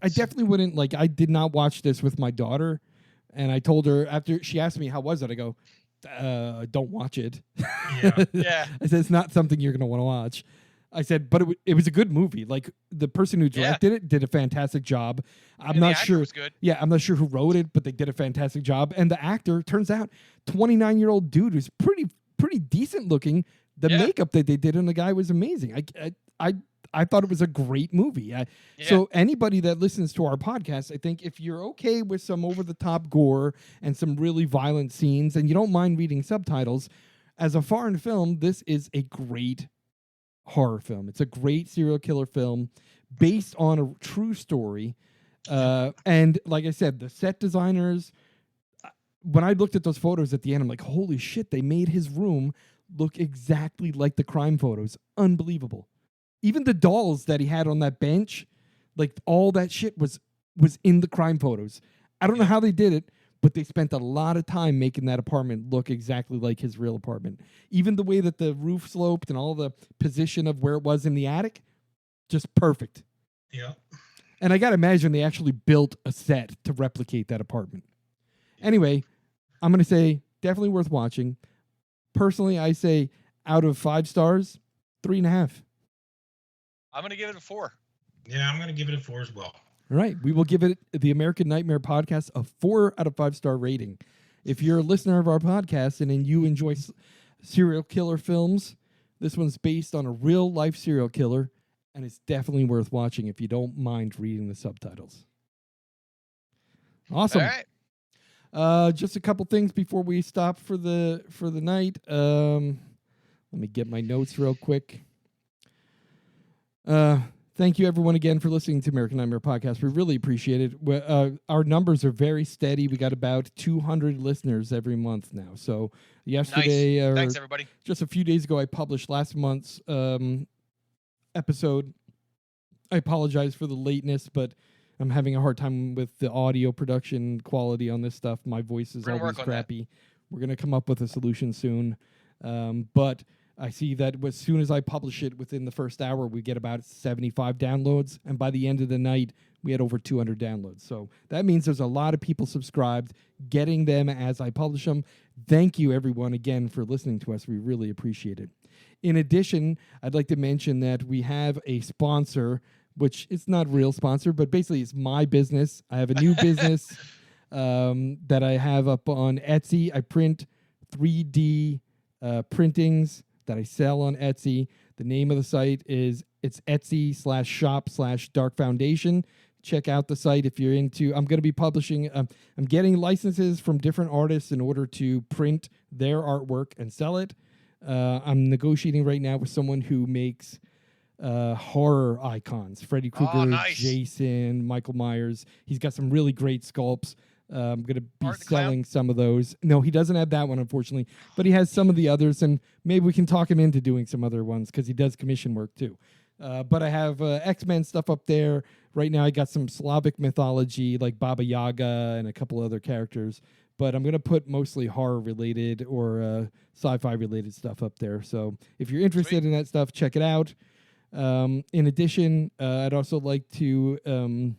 I definitely wouldn't. Like, I did not watch this with my daughter, and I told her after she asked me how was it, I go, don't watch it. Yeah. I said it's not something you're gonna want to watch. I said, but it was a good movie. Like, the person who directed it did a fantastic job. I'm not sure. Was good. Yeah, I'm not sure who wrote it, but they did a fantastic job. And the actor, turns out, 29-year-old dude who's pretty decent looking. The makeup that they did on the guy was amazing. I thought it was a great movie. So anybody that listens to our podcast, I think if you're okay with some over the top gore and some really violent scenes, and you don't mind reading subtitles, as a foreign film, this is a great horror film. It's a great serial killer film based on a true story. And like I said, the set designers, when I looked at those photos at the end, I'm like, holy shit, they made his room look exactly like the crime photos. Unbelievable. Even the dolls that he had on that bench, like all that shit was in the crime photos. I don't know how they did it, but they spent a lot of time making that apartment look exactly like his real apartment. Even the way that the roof sloped and all the position of where it was in the attic, just perfect. Yeah. And I got to imagine they actually built a set to replicate that apartment. Anyway, I'm going to say definitely worth watching. Personally, I say out of 5 stars, 3.5. I'm going to give it a 4. Yeah, I'm going to give it a 4 as well. All right. We will give it, the American Nightmare Podcast, a 4 out of 5 star rating. If you're a listener of our podcast and then you enjoy serial killer films, this one's based on a real life serial killer, and it's definitely worth watching if you don't mind reading the subtitles. Awesome. All right. Just a couple things before we stop for the night. Let me get my notes real quick. Thank you, everyone, again for listening to American Nightmare Podcast. We really appreciate it. Our numbers are very steady. We got about 200 listeners every month now. So yesterday, Nice. or Thanks, everybody. just a few days ago, I published last month's episode. I apologize for the lateness, but I'm having a hard time with the audio production quality on this stuff. My voice is We're gonna always work on that. crappy. We're going to come up with a solution soon. But I see that as soon as I publish it, within the first hour, we get about 75 downloads. And by the end of the night, we had over 200 downloads. So that means there's a lot of people subscribed, getting them as I publish them. Thank you, everyone, again, for listening to us. We really appreciate it. In addition, I'd like to mention that we have a sponsor, which is not a real sponsor, but basically it's my business. I have a new business that I have up on Etsy. I print 3D printings that I sell on Etsy. The name of the site is Etsy/shop/Dark Foundation. Check out the site if you're into. I'm going to be publishing. I'm getting licenses from different artists in order to print their artwork and sell it. I'm negotiating right now with someone who makes horror icons: Freddy Krueger, nice. Jason, Michael Myers. He's got some really great sculpts. I'm going to be Art the Clown? selling some of those. No, he doesn't have that one, unfortunately, but he has some of the others, and maybe we can talk him into doing some other ones because he does commission work too. But I have X-Men stuff up there. Right now I got some Slavic mythology like Baba Yaga and a couple other characters, but I'm going to put mostly horror-related or sci-fi related stuff up there. So if you're interested in that stuff, check it out. In addition, I'd also like to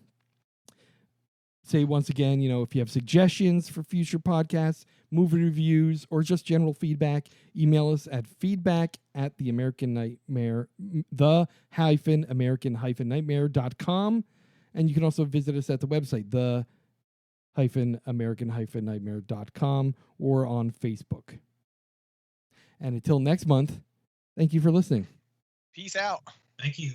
say once again, if you have suggestions for future podcasts, movie reviews, or just general feedback, email us at feedback@the-American-Nightmare.com. And you can also visit us at the website, the-American-Nightmare.com, or on Facebook. And until next month, thank you for listening. Peace out. Thank you.